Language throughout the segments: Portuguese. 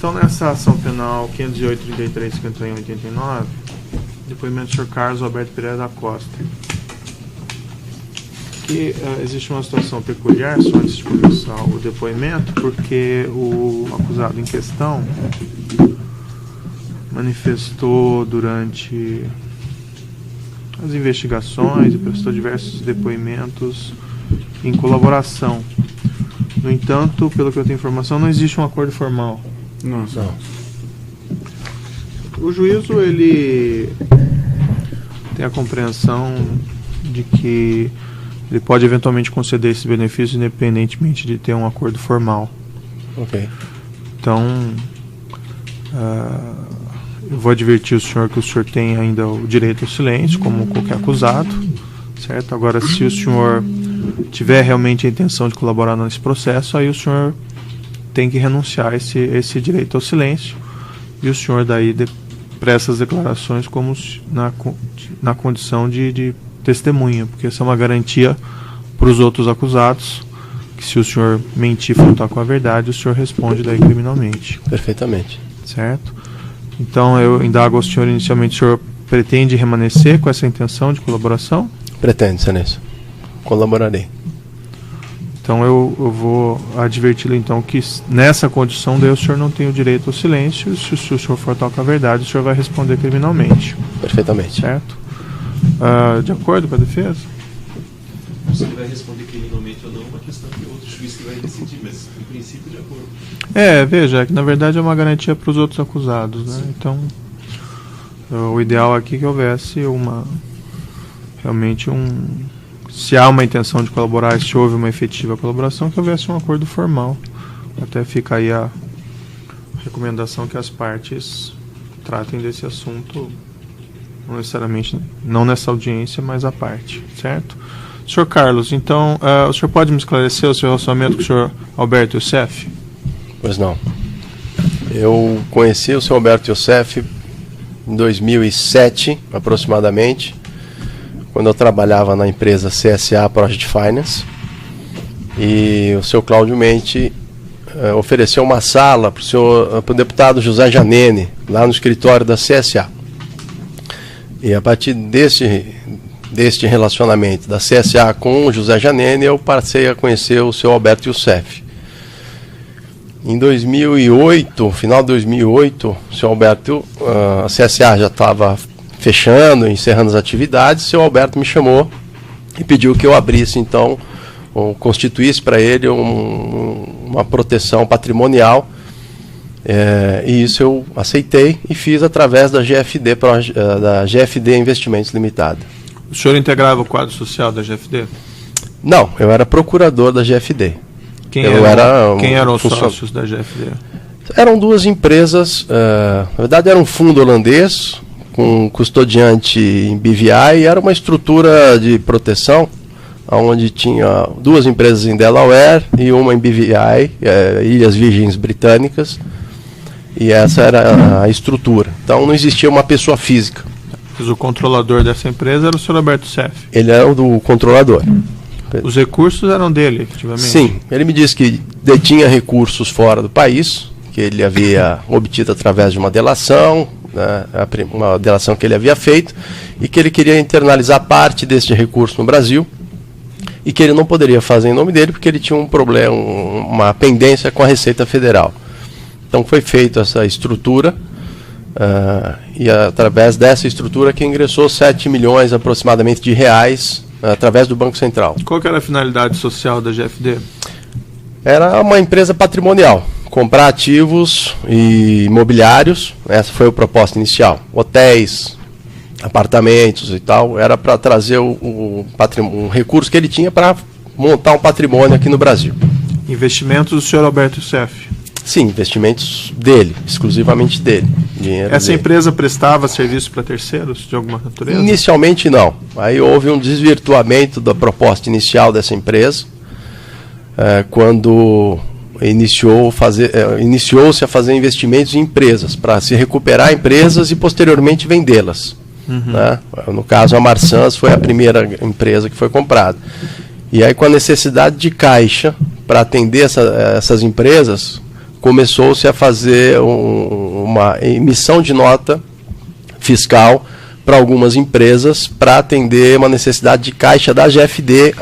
Então, nessa ação penal 508.33.51.89, depoimento do senhor Carlos Alberto Pereira da Costa. Que existe uma situação peculiar, só antes de começar o depoimento, porque o acusado em questão manifestou durante as investigações e prestou diversos depoimentos em colaboração. No entanto, pelo que eu tenho informação, não existe um acordo formal. Não. O juízo, ele tem a compreensão de que ele pode eventualmente conceder esse benefício independentemente de ter um acordo formal. Ok. Então, eu vou advertir o senhor que o senhor tem ainda o direito ao silêncio, como qualquer acusado, certo? Agora, se o senhor tiver realmente a intenção de colaborar nesse processo, aí o senhor tem que renunciar a esse direito ao silêncio, e o senhor daí presta as declarações como na condição de testemunha, porque essa é uma garantia para os outros acusados, que se o senhor mentir e faltar com a verdade, o senhor responde daí criminalmente. Perfeitamente. Certo? Então eu indago ao senhor inicialmente, o senhor pretende remanescer com essa intenção de colaboração? Pretendo, Excelência. Colaborarei. Então eu vou adverti-lo então que nessa condição daí o senhor não tem o direito ao silêncio, e se o senhor faltar com a verdade, o senhor vai responder criminalmente. Perfeitamente. Certo? De acordo com a defesa? Se ele vai responder criminalmente ou não, é uma questão que outro juiz que vai decidir, mas em princípio de acordo. Veja, que na verdade é uma garantia para os outros acusados, né? Então, o ideal aqui é que houvesse se há uma intenção de colaborar, se houve uma efetiva colaboração, que houvesse um acordo formal. Até fica aí a recomendação que as partes tratem desse assunto, não necessariamente, não nessa audiência, mas à parte, certo? Senhor Carlos, então, o senhor pode me esclarecer o seu relacionamento com o senhor Alberto Youssef? Pois não. Eu conheci o senhor Alberto Youssef em 2007, aproximadamente, quando eu trabalhava na empresa CSA Project Finance, e o senhor Cláudio Mente ofereceu uma sala para o deputado José Janene, lá no escritório da CSA. E a partir deste relacionamento da CSA com o José Janene, eu passei a conhecer o senhor Alberto Youssef. Em 2008, final de 2008, o senhor Alberto, a CSA já estava fechando, encerrando as atividades, o senhor Alberto me chamou e pediu que eu abrisse, então, ou constituísse para ele uma proteção patrimonial, e isso eu aceitei e fiz através da GFD Investimentos Limitada. O senhor integrava o quadro social da GFD? Não, eu era procurador da GFD. Quem eram os sócios da GFD? Eram duas empresas, na verdade era um fundo holandês, com custodiante em BVI, e era uma estrutura de proteção, onde tinha duas empresas em Delaware e uma em BVI, Ilhas Virgens Britânicas, e essa era a estrutura. Então não existia uma pessoa física. Mas o controlador dessa empresa era o senhor Alberto Youssef? Ele era o controlador. Os recursos eram dele, efetivamente? Sim, ele me disse que detinha recursos fora do país, que ele havia obtido através de uma delação, né, uma delação que ele havia feito, e que ele queria internalizar parte deste recurso no Brasil, e que ele não poderia fazer em nome dele porque ele tinha um problema, uma pendência com a Receita Federal. Então foi feita essa estrutura, e através dessa estrutura que ingressou 7 milhões aproximadamente de reais através do Banco Central. Qual que era a finalidade social da GFD? Era uma empresa patrimonial, comprar ativos e imobiliários, essa foi a proposta inicial. Hotéis, apartamentos e tal, era para trazer um recurso que ele tinha para montar um patrimônio aqui no Brasil. Investimentos do senhor Alberto Youssef? Sim, investimentos dele, exclusivamente dele. Essa empresa prestava serviço para terceiros de alguma natureza? Inicialmente não. Aí houve um desvirtuamento da proposta inicial dessa empresa, quando iniciou-se a fazer investimentos em empresas, para se recuperar empresas e posteriormente vendê-las. Né? No caso, a Marsans foi a primeira empresa que foi comprada. E aí, com a necessidade de caixa para atender essas empresas, começou-se a fazer uma emissão de nota fiscal para algumas empresas para atender uma necessidade de caixa da GFD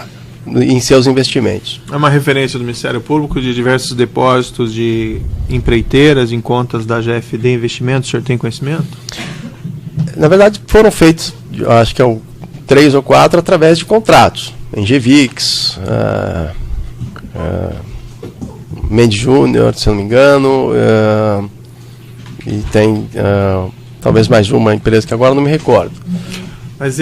em seus investimentos. É uma referência do Ministério Público de diversos depósitos de empreiteiras em contas da GFD Investimentos, o senhor tem conhecimento? Na verdade, foram feitos, acho que 3 ou 4, através de contratos. Engevix, Mendes Júnior, se não me engano, e tem talvez mais uma empresa que agora não me recordo. Mas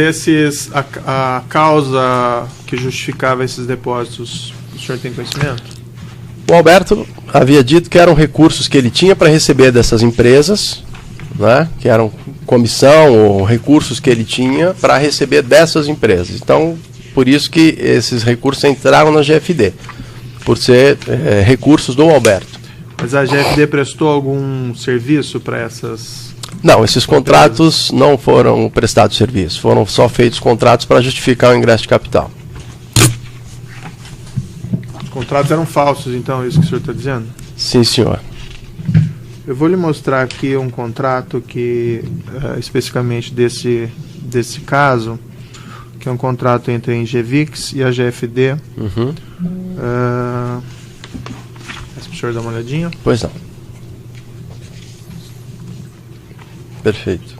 a causa que justificava esses depósitos, o senhor tem conhecimento? O Alberto havia dito que eram recursos que ele tinha para receber dessas empresas, né, que eram comissão ou recursos que ele tinha para receber dessas empresas. Então, por isso que esses recursos entraram na GFD, por ser recursos do Alberto. Mas a GFD prestou algum serviço para essas... Não, esses contratos não foram prestados serviço, foram só feitos contratos para justificar o ingresso de capital. Os contratos eram falsos, então, é isso que o senhor está dizendo? Sim, senhor. Eu vou lhe mostrar aqui um contrato que, especificamente desse caso, que é um contrato entre a Engevix e a GFD. Uhum. Para o senhor dar uma olhadinha. Pois não. Perfeito.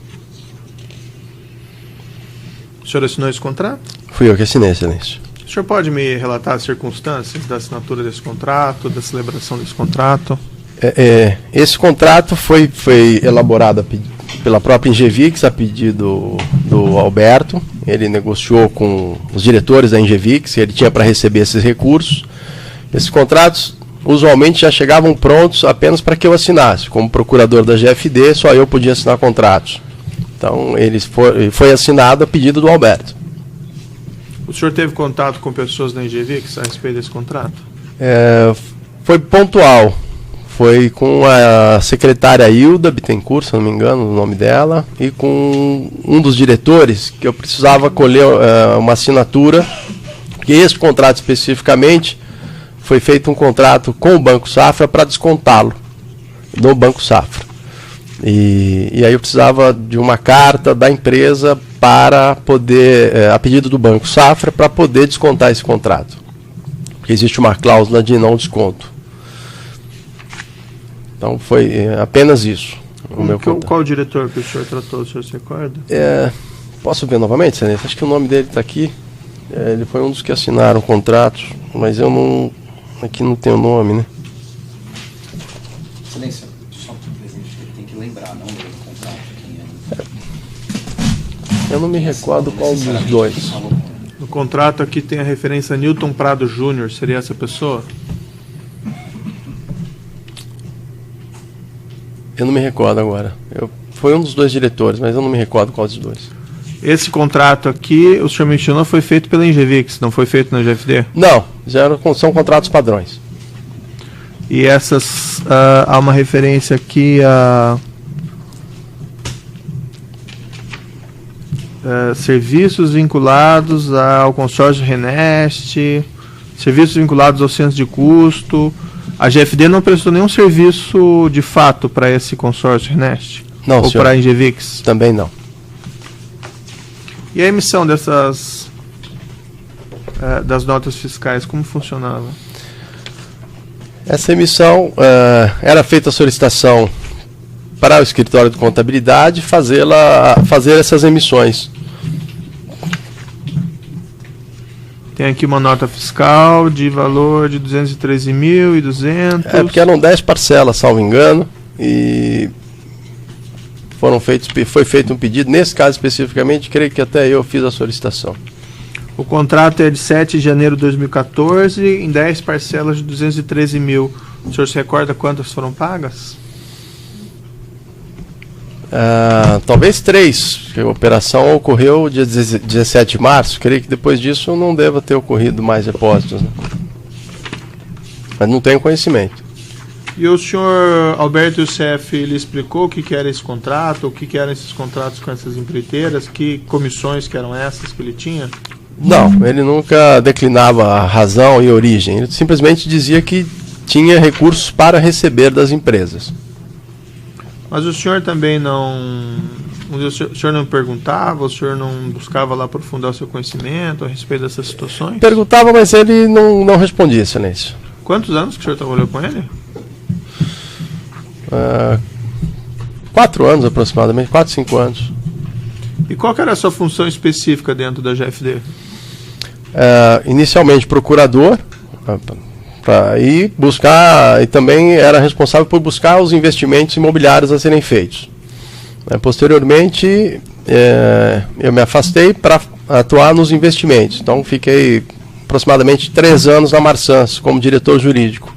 O senhor assinou esse contrato? Fui eu que assinei, excelência. O senhor pode me relatar as circunstâncias da assinatura desse contrato, da celebração desse contrato? Esse contrato foi elaborado pela própria Engevix a pedido do Alberto. Ele negociou com os diretores da Engevix, ele tinha para receber esses recursos. Esses contratos usualmente já chegavam prontos apenas para que eu assinasse. Como procurador da GFD, só eu podia assinar contratos. Então, foi assinado a pedido do Alberto. O senhor teve contato com pessoas da Engevix a respeito desse contrato? Foi pontual. Foi com a secretária Hilda Bittencourt, se não me engano o nome dela, e com um dos diretores, que eu precisava colher uma assinatura, porque esse contrato especificamente foi feito um contrato com o Banco Safra para descontá-lo no Banco Safra. E aí eu precisava de uma carta da empresa para poder, a pedido do Banco Safra, para poder descontar esse contrato. Porque existe uma cláusula de não desconto. Então foi apenas isso. Qual o diretor que o senhor tratou, o senhor se recorda? Posso ver novamente, Excelência? Acho que o nome dele está aqui. Ele foi um dos que assinaram o contrato, mas eu não... Aqui não tem o nome, né? Excelência, só para o presidente, ele tem que lembrar, não ler o contrato. Eu não me recordo qual dos dois. No contrato aqui tem a referência a Newton Prado Júnior, seria essa pessoa? Eu não me recordo agora. Foi um dos dois diretores, mas eu não me recordo qual dos dois. Esse contrato aqui, o senhor mencionou, foi feito pela Engevix, não foi feito na GFD? Não, são contratos padrões. E essas, há uma referência aqui a serviços vinculados ao consórcio Renest, serviços vinculados ao centro de custo. A GFD não prestou nenhum serviço de fato para esse consórcio Renest? Não, ou senhor. para a Engevix? Também não. E a emissão dessas das notas fiscais, como funcionava? Essa emissão, era feita a solicitação para o escritório de contabilidade fazer essas emissões. Tem aqui uma nota fiscal de valor de 213.200. Porque eram 10 parcelas, salvo engano, e foi feito um pedido. Nesse caso especificamente, creio que até eu fiz a solicitação. O contrato é de 7 de janeiro de 2014, em 10 parcelas de 213 mil. O senhor se recorda quantas foram pagas? Talvez 3, porque a operação ocorreu dia 17 de março. Creio que depois disso não deva ter ocorrido mais depósitos, né? Mas não tenho conhecimento. E o senhor Alberto Youssef lhe explicou o que era esse contrato, o que eram esses contratos com essas empreiteiras, que comissões que eram essas que ele tinha? Não, ele nunca declinava a razão e origem. Ele simplesmente dizia que tinha recursos para receber das empresas. Mas o senhor também não... O senhor não perguntava, o senhor não buscava lá aprofundar o seu conhecimento a respeito dessas situações? Perguntava, mas ele não respondia, Excelência. Quantos anos que o senhor trabalhou com ele? 4 anos aproximadamente, 4, 5 anos. E qual que era a sua função específica dentro da GFD? Inicialmente procurador, e também era responsável por buscar os investimentos imobiliários a serem feitos. Posteriormente, eu me afastei para atuar nos investimentos. Então, fiquei aproximadamente 3 anos na Marsans como diretor jurídico.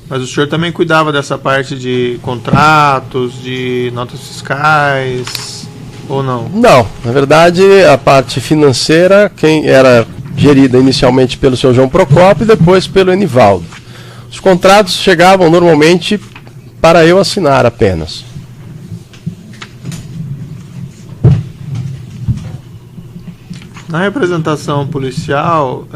Mas o senhor também cuidava dessa parte de contratos, de notas fiscais, ou não? Não, na verdade, a parte financeira, quem era gerida inicialmente pelo seu João Procópio e depois pelo Enivaldo. Os contratos chegavam normalmente para eu assinar apenas. Na representação policial,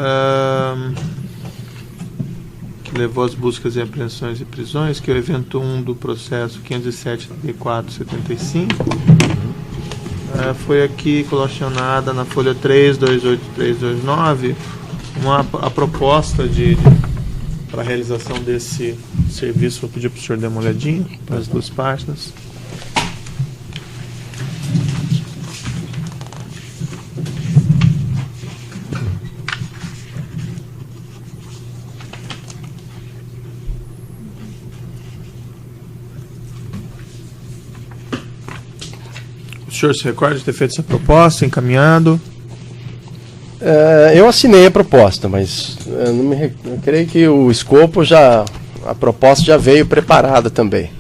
que levou às buscas e apreensões e prisões, que é o evento 1 do processo 507.475, foi aqui colacionada na folha 328329 a proposta para a realização desse serviço. Vou pedir para o senhor dar uma olhadinha para as 2 páginas. O senhor se recorda de ter feito essa proposta, encaminhado? Eu assinei a proposta, mas eu creio que o escopo a proposta já veio preparada também.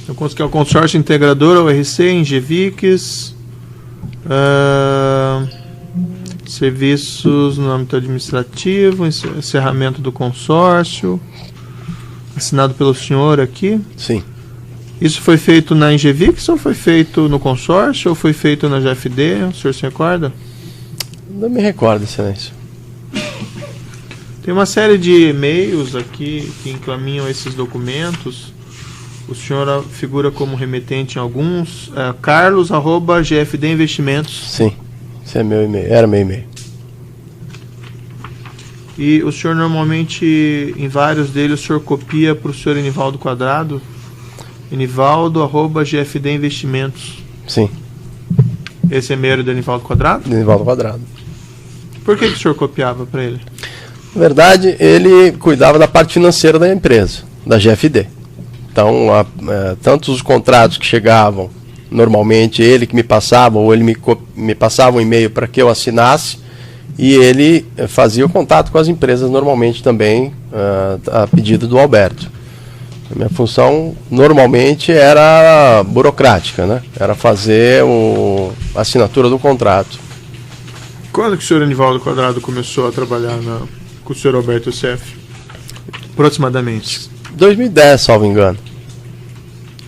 Eu consegui o consórcio integrador, o RC, Ingevix, serviços no âmbito administrativo, encerramento do consórcio, assinado pelo senhor aqui. Sim. Isso foi feito na Ingevix ou foi feito no consórcio ou foi feito na GFD? O senhor se recorda? Não me recordo, Excelência. Tem uma série de e-mails aqui que encaminham esses documentos. O senhor figura como remetente em alguns. Carlos@GFD-investimentos. Sim, esse é meu e-mail, era meu e-mail. E o senhor normalmente, em vários deles, o senhor copia para o senhor Enivaldo Quadrado? Enivaldo@GFD-investimentos. Sim. Esse e-mail do Enivaldo Quadrado? Enivaldo Quadrado. Por que o senhor copiava para ele? Na verdade, ele cuidava da parte financeira da empresa, da GFD. Então, tanto os contratos que chegavam, normalmente ele que me passava, ou ele me passava um e-mail para que eu assinasse, e ele fazia o contato com as empresas normalmente também, a pedido do Alberto. A minha função normalmente era burocrática, né? Era fazer a assinatura do contrato. Quando que o senhor Enivaldo Quadrado começou a trabalhar com o senhor Alberto Youssef? Aproximadamente. 2010, salvo engano.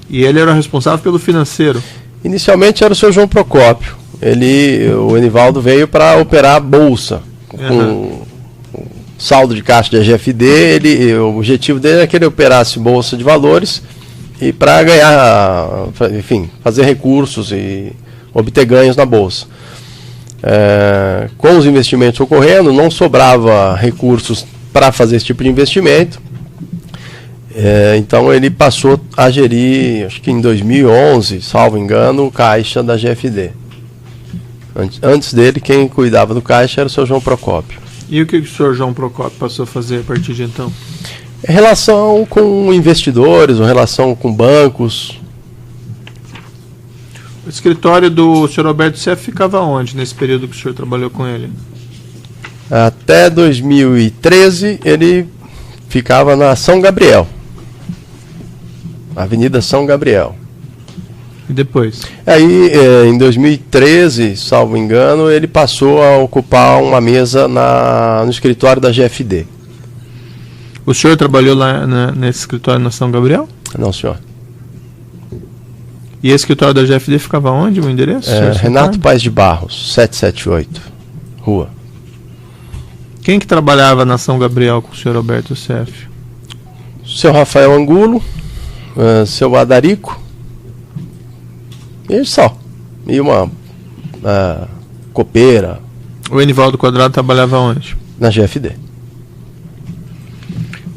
E ele era responsável pelo financeiro? Inicialmente era o seu João Procópio. O Enivaldo veio para operar a bolsa. Com saldo de caixa da GFD, o objetivo dele era que ele operasse bolsa de valores e para ganhar, enfim, fazer recursos e obter ganhos na bolsa. Com os investimentos ocorrendo, não sobrava recursos para fazer esse tipo de investimento. Então ele passou a gerir, acho que em 2011, salvo engano, o caixa da GFD. Antes dele, quem cuidava do caixa era o seu João Procópio. E o que o senhor João Procópio passou a fazer a partir de então? Relação com investidores, relação com bancos. O escritório do senhor Alberto Youssef ficava onde, nesse período que o senhor trabalhou com ele? Até 2013, ele ficava na São Gabriel. Avenida São Gabriel. E depois? Aí, em 2013, salvo engano, ele passou a ocupar uma mesa no escritório da GFD. O senhor trabalhou lá nesse escritório na São Gabriel? Não, senhor. E esse escritório da GFD ficava onde, o endereço? Renato Paes de Barros, 778, rua. Quem que trabalhava na São Gabriel com o senhor Alberto Youssef? seu Rafael Angulo, seu Adarico, e só. E uma copeira. O Enivaldo Quadrado trabalhava onde? Na GFD.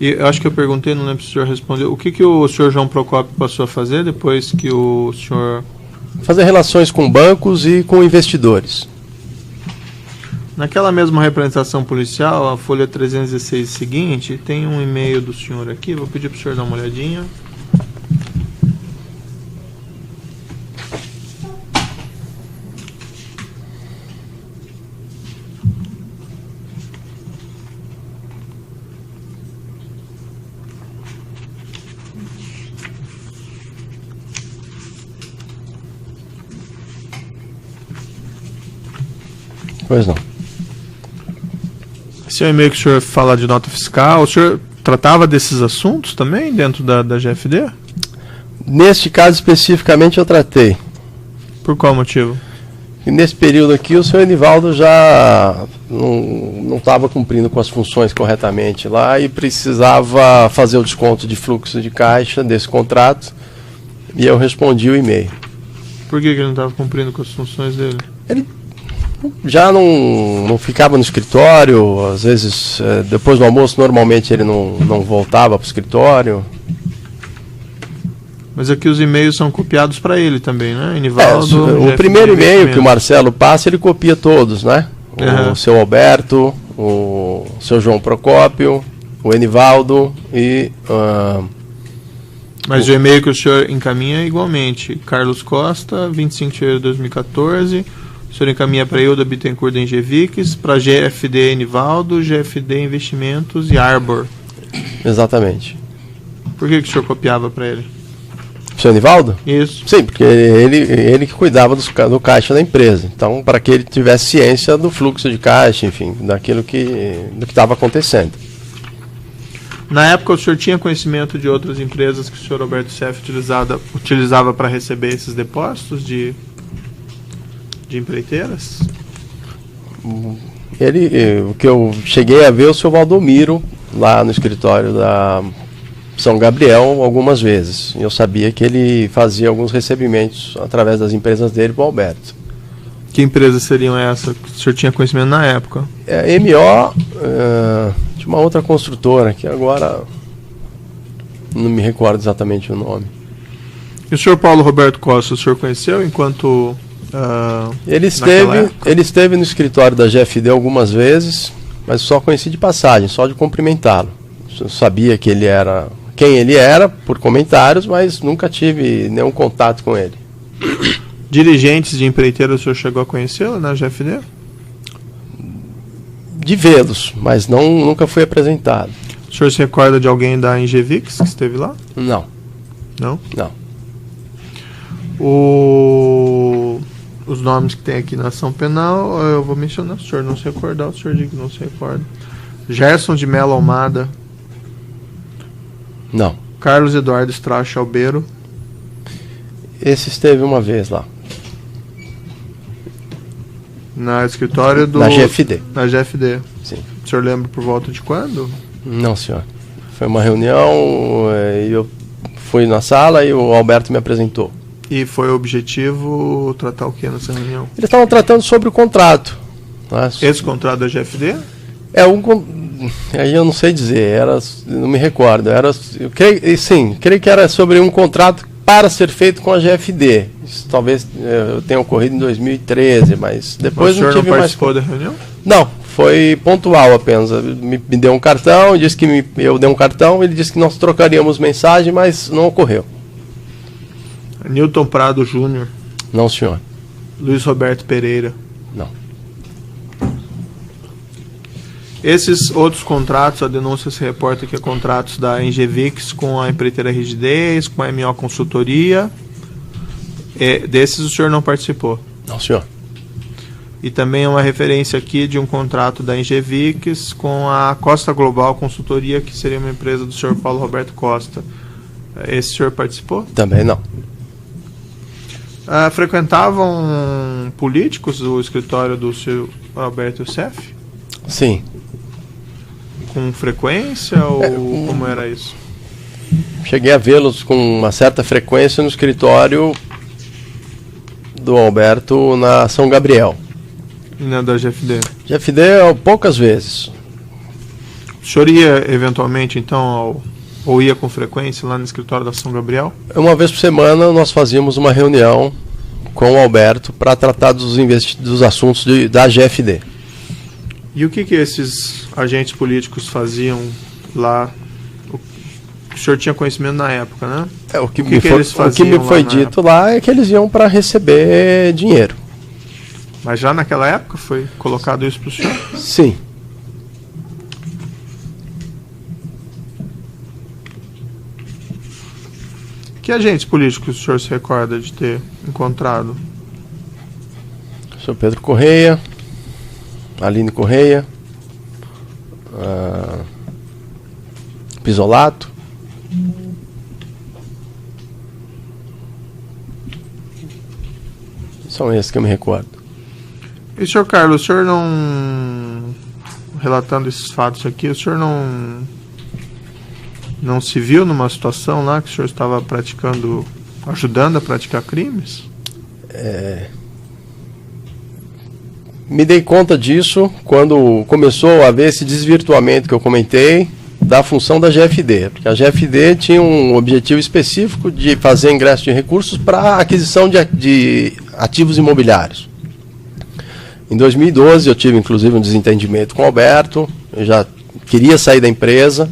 E eu acho que eu perguntei, não lembro se o senhor respondeu. O que o senhor João Procópio passou a fazer depois que o senhor... Fazer relações com bancos e com investidores. Naquela mesma representação policial, a folha 316 seguinte, tem um e-mail do senhor aqui, vou pedir para o senhor dar uma olhadinha. Pois não. Esse é o e-mail que o senhor fala de nota fiscal. O senhor tratava desses assuntos também dentro da GFD? Neste caso especificamente eu tratei. Por qual motivo? E nesse período aqui o senhor Enivaldo já não estava cumprindo com as funções corretamente lá e precisava fazer o desconto de fluxo de caixa desse contrato, e eu respondi o e-mail. Por que ele não estava cumprindo com as funções dele? Ele já não ficava no escritório, às vezes depois do almoço normalmente ele não voltava para o escritório. Mas aqui os e-mails são copiados para ele também, né? Enivaldo, o primeiro e-mail que o Marcelo passa, ele copia todos, né? Uhum. O seu Alberto, o seu João Procópio, o Enivaldo e... Mas o e-mail que o senhor encaminha é igualmente. Carlos Costa, 25 de fevereiro de 2014. O senhor encaminha para Euda Bittencourt da Engevix, para GFD Enivaldo, GFD Investimentos e Arbor. Exatamente. Por que o senhor copiava para ele? O seu Enivaldo? Isso. Sim, porque ele que cuidava do caixa da empresa. Então, para que ele tivesse ciência do fluxo de caixa, enfim, do que estava acontecendo. Na época, o senhor tinha conhecimento de outras empresas que o senhor Roberto Seff utilizava para receber esses depósitos de empreiteiras? O que eu cheguei a ver o seu Valdomiro lá no escritório da São Gabriel algumas vezes. Eu sabia que ele fazia alguns recebimentos através das empresas dele para o Alberto. Que empresas seriam essas que o senhor tinha conhecimento na época? MO, de uma outra construtora, que agora não me recordo exatamente o nome. E o senhor Paulo Roberto Costa, o senhor conheceu enquanto... Ele esteve no escritório da GFD algumas vezes, mas só conheci de passagem, só de cumprimentá-lo. Eu sabia que ele era quem ele era por comentários, mas nunca tive nenhum contato com ele. Dirigentes de empreiteira o senhor chegou a conhecê-lo na GFD? De vê-los, mas nunca fui apresentado. O senhor se recorda de alguém da Engevix que esteve lá? Não. Não? Não. Os nomes que tem aqui na ação penal, eu vou mencionar, se o senhor não se recordar, o senhor diz que não se recorda. Gerson de Mello Almada. Não. Carlos Eduardo Stracha Albeiro. Esse esteve uma vez lá. Na escritório do... Na GFD. Na GFD. Sim. O senhor lembra por volta de quando? Não, senhor. Foi uma reunião, e eu fui na sala e o Alberto me apresentou. E foi o objetivo tratar o que nessa reunião? Eles estavam tratando sobre o contrato. Né? Esse contrato da GFD? Aí eu não sei dizer, não me recordo. Creio que era sobre um contrato para ser feito com a GFD. Isso talvez tenha ocorrido em 2013, mas depois não tive mais... O senhor não participou mais... da reunião? Não, foi pontual apenas. Me deu um cartão, disse que eu dei um cartão, ele disse que nós trocaríamos mensagem, mas não ocorreu. Newton Prado Júnior. Não, senhor. Luiz Roberto Pereira. Não. Esses outros contratos, a denúncia se reporta que é contratos da Engevix com a empreiteira Rigidez, com a MO Consultoria. Desses o senhor não participou? Não, senhor. E também uma referência aqui de um contrato da Engevix com a Costa Global Consultoria, que seria uma empresa do senhor Paulo Roberto Costa. Esse o senhor participou? Também não. Frequentavam políticos o escritório do senhor Alberto Youssef? Sim. Com frequência ou como era isso? cheguei a vê-los com uma certa frequência no escritório do Alberto na São Gabriel. E na da GFD? GFD poucas vezes. O senhor ia eventualmente, então, ou ia com frequência lá no escritório da São Gabriel? Uma vez por semana nós fazíamos uma reunião com o Alberto para tratar dos assuntos da GFD. E o que esses agentes políticos faziam lá? O senhor tinha conhecimento na época, né? O que me foi dito lá é que eles iam para receber dinheiro. Mas já naquela época foi colocado isso para o senhor? Sim. Que agentes políticos o senhor se recorda de ter encontrado? O senhor Pedro Correia, Aline Correia, Pisolato. São esses que eu me recordo. E senhor Carlos, o senhor não... Relatando esses fatos aqui, o senhor não se viu numa situação lá que o senhor estava praticando, ajudando a praticar crimes? Me dei conta disso quando começou a haver esse desvirtuamento que eu comentei da função da GFD, porque a GFD tinha um objetivo específico de fazer ingresso de recursos para aquisição de ativos imobiliários. Em 2012 eu tive inclusive um desentendimento com o Alberto, eu já queria sair da empresa,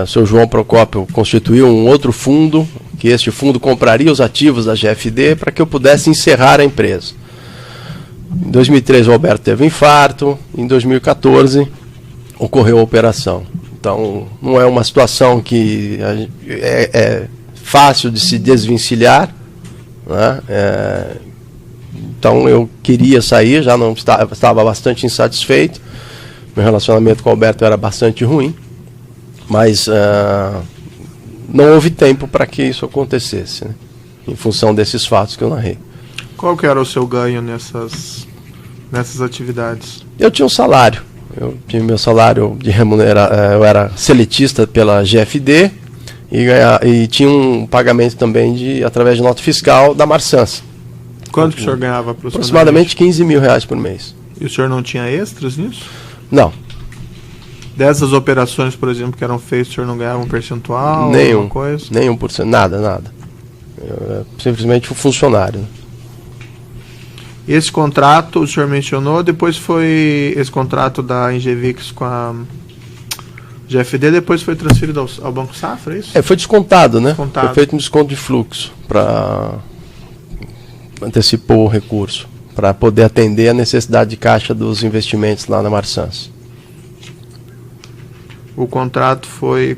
o senhor João Procópio constituiu um outro fundo, que este fundo compraria os ativos da GFD para que eu pudesse encerrar a empresa. Em 2013 o Alberto teve um infarto, em 2014 ocorreu a operação. Então, não é uma situação que é fácil de se desvencilhar, né? Então, eu queria sair, já não estava bastante insatisfeito. Meu relacionamento com o Alberto era bastante ruim, mas não houve tempo para que isso acontecesse, né? Em função desses fatos que eu narrei. Qual que era o seu ganho nessas atividades? Eu tinha um salário. Eu tinha meu salário de eu era seletista pela GFD e tinha um pagamento também através de nota fiscal da Marsans. Quanto que o senhor ganhava aproximadamente 15 mil reais por mês. E o senhor não tinha extras nisso? Não. Dessas operações, por exemplo, que eram feitas, o senhor não ganhava um percentual? Nenhum, coisa? Nenhum por cento, nada. Eu simplesmente fui funcionário. Esse contrato, o senhor mencionou, depois foi esse contrato da Engevix com a GFD, depois foi transferido ao Banco Safra, é isso? Foi descontado, né? Descontado. Foi feito um desconto de fluxo para antecipar o recurso, para poder atender a necessidade de caixa dos investimentos lá na Marsans. O contrato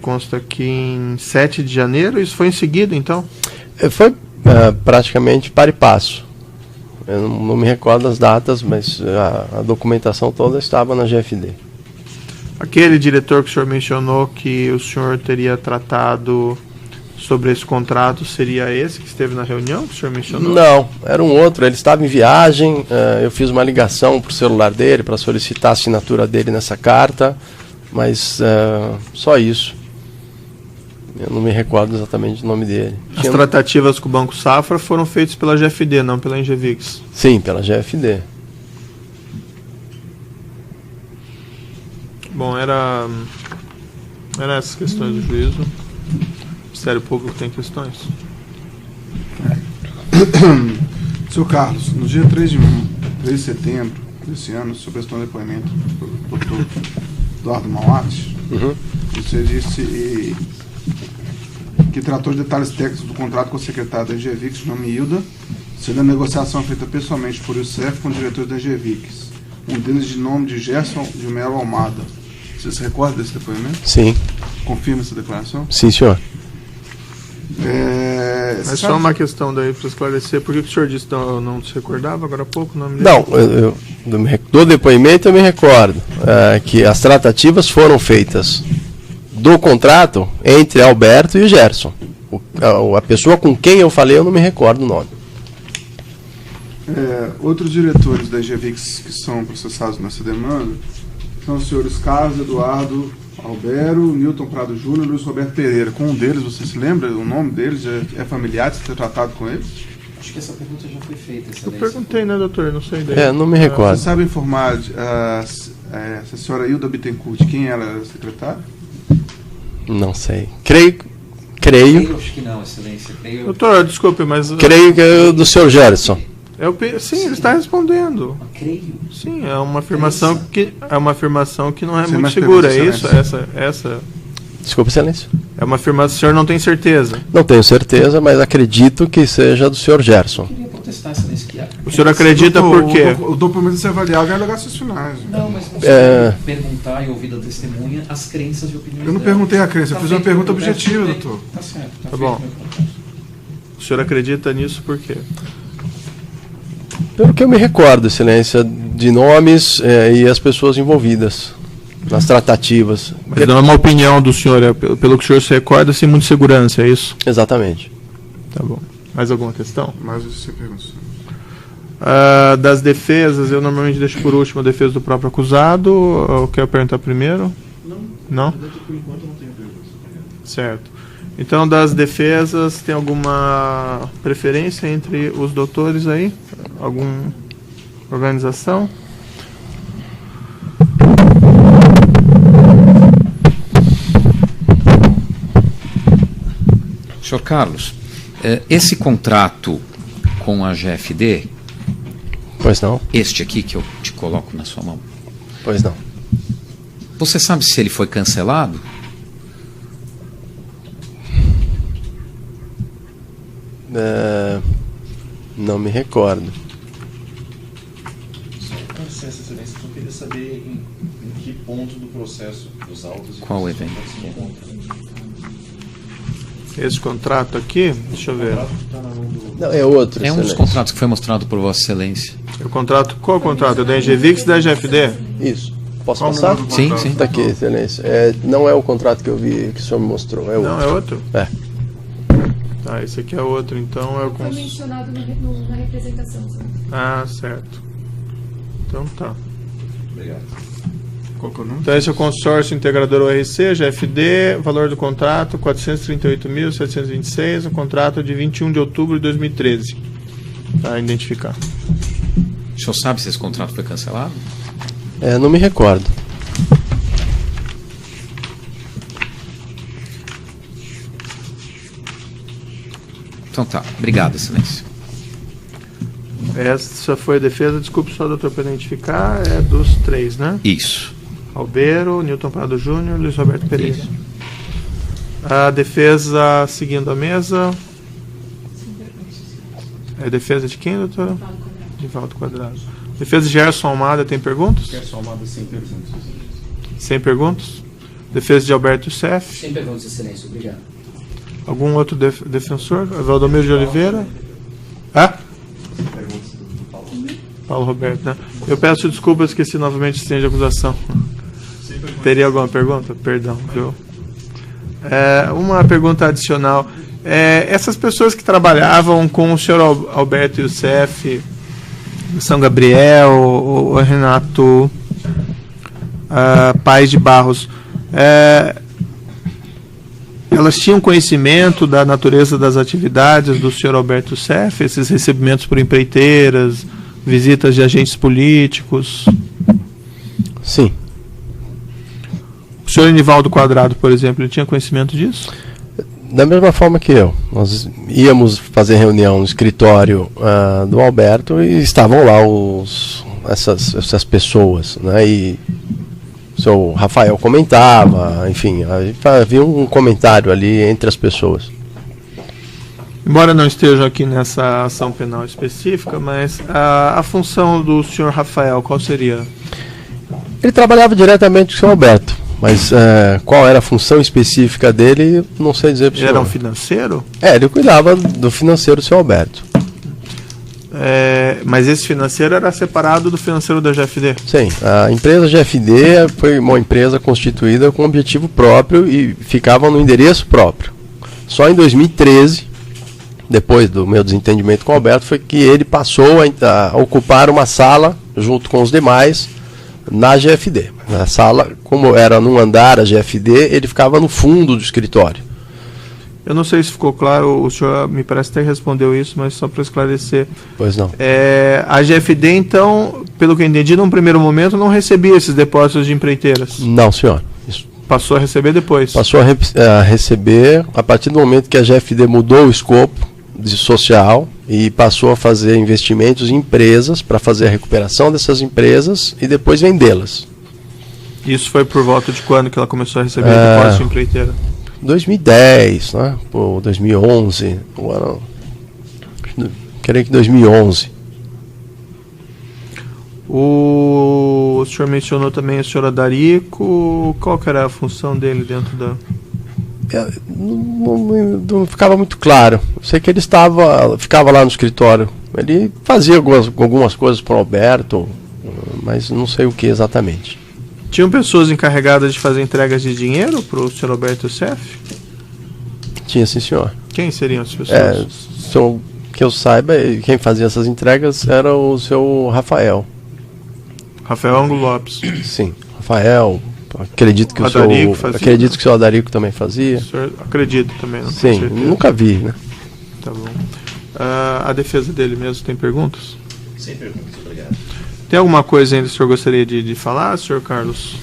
consta aqui em 7 de janeiro, isso foi em seguida, então? Foi praticamente par e passo. Eu não me recordo das datas, mas a documentação toda estava na GFD. Aquele diretor que o senhor mencionou que o senhor teria tratado sobre esse contrato, seria esse que esteve na reunião que o senhor mencionou? Não, era um outro. Ele estava em viagem, eu fiz uma ligação para o celular dele para solicitar a assinatura dele nessa carta, mas só isso. Eu não me recordo exatamente o nome dele. As tratativas com o Banco Safra foram feitas pela GFD, não pela Engevix? Sim, pela GFD. Bom, era essas questões do juízo. O Ministério Público tem questões? Senhor Carlos, no dia 3 de setembro desse ano, você prestou um depoimento do Dr. Eduardo Mauates. Você disse que tratou de detalhes técnicos do contrato com o secretário da Engevix, nome Hilda, sendo a negociação feita pessoalmente por Youssef com o diretor da Engevix, um deles de nome de Gerson de Melo Almada. Você se recorda desse depoimento? Sim. Confirma essa declaração? Sim, senhor. Mas só uma questão daí para esclarecer, por que o senhor disse que não se recordava agora há pouco o nome dele? Não, do depoimento eu me recordo que as tratativas foram feitas do contrato entre Alberto e o Gerson. A pessoa com quem eu falei eu não me recordo o nome. Outros diretores da Engevix que são processados nessa demanda são os senhores Carlos Eduardo Albero, Newton Prado Júnior e Luiz Roberto Pereira. Com um deles, você se lembra? O nome deles é familiar? Você tem tratado com eles? Acho que essa pergunta já foi feita, Eu excelência. perguntei, né, doutor? Não sei daí. Não me recordo. Você sabe informar a senhora Hilda Bittencourt, quem ela era secretária? Não sei. Creio. Acho que não, excelência. Doutor, desculpe, mas... Creio que é o do senhor Gerson. Sim, ele está respondendo. Creio. Sim, é uma afirmação que não é Sim, muito mas segura, pergunta, é isso? Essa Desculpa, excelência. é uma afirmação, o senhor não tem certeza. Não tenho certeza, mas acredito que seja do senhor Gerson. Eu queria protestar, excelência, que O senhor acredita Doutor, por quê? O documento a ser avaliado é alegações finais. Não, mas você perguntar e ouvir da testemunha as crenças e opiniões Eu não dela. perguntei a crença, eu Tá fiz uma feito, pergunta meu objetiva, protesto, doutor. Tá certo. Tá feito bom. meu protesto. O senhor acredita nisso por quê? Pelo que eu me recordo, excelência, de nomes e as pessoas envolvidas nas tratativas. Mas não é uma opinião do senhor, é pelo que o senhor se recorda, sem muita segurança, é isso? Exatamente. Tá bom. Mais alguma questão? Mas você pergunta. Das defesas, eu normalmente deixo por último a defesa do próprio acusado. Eu quero perguntar primeiro? Não? Por enquanto eu não tenho perguntas. Certo. Então, das defesas, tem alguma preferência entre os doutores aí? Alguma organização? Senhor Carlos, esse contrato com a GFD, Pois não? este aqui que eu te coloco na sua mão, Pois não. você sabe se ele foi cancelado? Não me recordo. Com licença, excelência, eu queria saber em que ponto do processo dos autos... Qual o evento? se encontra. Esse contrato aqui, deixa eu ver. Está na mão do... Não, é outro. É um dos excelência. contratos que foi mostrado por Vossa Excelência. O contrato, qual é o contrato? É da Engevix e da GFD? Isso. Posso Qual o passar? número do Sim, contrato? sim. Está aqui, excelência. É, não é o contrato que eu vi que o senhor me mostrou, é outro. Não, é outro? É. Tá, esse aqui é outro, então é o Foi mencionado na representação. Sabe? Ah, certo. Então tá. Obrigado. Qual que é o nome? Então esse é o consórcio integrador ORC, GFD, valor do contrato 438.726, o contrato é de 21 de outubro de 2013. Para identificar. O senhor sabe se esse contrato foi cancelado? Não me recordo. Então tá, obrigado, Excelência. Essa foi a defesa, desculpe só, doutor, para identificar, é dos três, né? Isso. Albeiro, Newton Prado Júnior, Luiz Roberto Pereira. Isso. A defesa seguindo a mesa. É defesa de quem, doutora? Divaldo Quadrado. Defesa de Gerson Almada, tem perguntas? Gerson Almada, sem perguntas. Sem perguntas? Defesa de Alberto Youssef. Sem perguntas, excelência. Obrigado. Algum outro defensor? Valdomiro de Oliveira? Paulo Roberto, né? Eu peço desculpas, esqueci novamente de de acusação. Teria alguma pergunta? Perdão, viu? Uma pergunta adicional. Essas pessoas que trabalhavam com o senhor Alberto Youssef, São Gabriel, o Renato Paes de Barros, elas tinham conhecimento da natureza das atividades do senhor Alberto Youssef, esses recebimentos por empreiteiras, visitas de agentes políticos? Sim. O senhor Enivaldo Quadrado, por exemplo, ele tinha conhecimento disso? Da mesma forma que eu. Nós íamos fazer reunião no escritório do Alberto e estavam lá essas pessoas, né? E o seu Rafael comentava, enfim, havia um comentário ali entre as pessoas. Embora não esteja aqui nessa ação penal específica, mas a função do senhor Rafael, qual seria? Ele trabalhava diretamente com o seu Alberto, mas qual era a função específica dele, não sei dizer para o Ele senhor. era um financeiro? Ele cuidava do financeiro do seu Alberto. Mas esse financeiro era separado do financeiro da GFD? Sim, a empresa GFD foi uma empresa constituída com objetivo próprio e ficava no endereço próprio. Só em 2013, depois do meu desentendimento com o Alberto, foi que ele passou a ocupar uma sala junto com os demais na GFD. Na sala, como era num andar a GFD, ele ficava no fundo do escritório. Eu não sei se ficou claro, o senhor me parece até respondeu isso, mas só para esclarecer. Pois não. A GFD, então, pelo que eu entendi, num primeiro momento não recebia esses depósitos de empreiteiras. Não, senhor. Isso. Passou a receber depois. Passou a receber a partir do momento que a GFD mudou o escopo de social e passou a fazer investimentos em empresas para fazer a recuperação dessas empresas e depois vendê-las. Isso foi por volta de quando que ela começou a receber depósitos de empreiteira? 2010, né? Pô, 2011, creio que 2011. O senhor mencionou também o senhor Adarico. Qual que era a função dele dentro da... Não ficava muito claro. Eu sei que ele ficava lá no escritório. Ele fazia algumas coisas para o Alberto, mas não sei o que exatamente. Tinham pessoas encarregadas de fazer entregas de dinheiro para o senhor Alberto Youssef? Tinha, sim, senhor. Quem seriam as pessoas? Que eu saiba, quem fazia essas entregas era o seu Rafael. Rafael Angulo Lopes. Sim, Rafael. Acredito que o seu Adarico também fazia. Acredito também, não Sim, nunca vi, né? Tá bom. A defesa dele mesmo tem perguntas? Sem perguntas, obrigado. Tem alguma coisa ainda que o senhor gostaria de falar, senhor Carlos?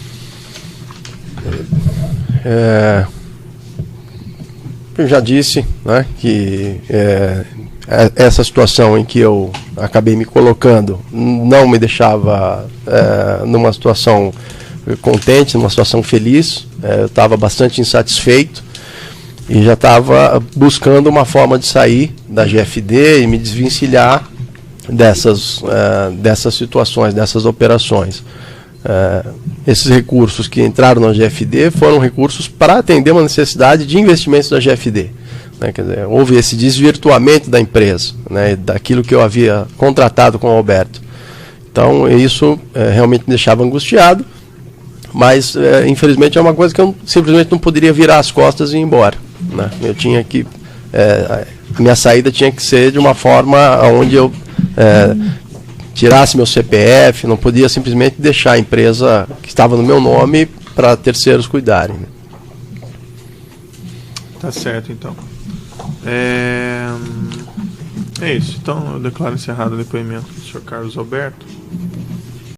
Eu já disse, né, que essa situação em que eu acabei me colocando não me deixava numa situação contente, numa situação feliz. Eu estava bastante insatisfeito e já estava buscando uma forma de sair da GFD e me desvencilhar dessas situações, dessas operações. Esses recursos que entraram na GFD foram recursos para atender uma necessidade de investimentos da GFD. Né? Quer dizer, houve esse desvirtuamento da empresa, né, daquilo que eu havia contratado com o Alberto. Então, isso realmente me deixava angustiado, mas, infelizmente, é uma coisa que eu simplesmente não poderia virar as costas e ir embora. Né? Eu tinha que... minha saída tinha que ser de uma forma onde eu tirasse meu CPF, não podia simplesmente deixar a empresa que estava no meu nome para terceiros cuidarem. Né? Tá certo, então. É isso. Então, eu declaro encerrado o depoimento do senhor Carlos Alberto.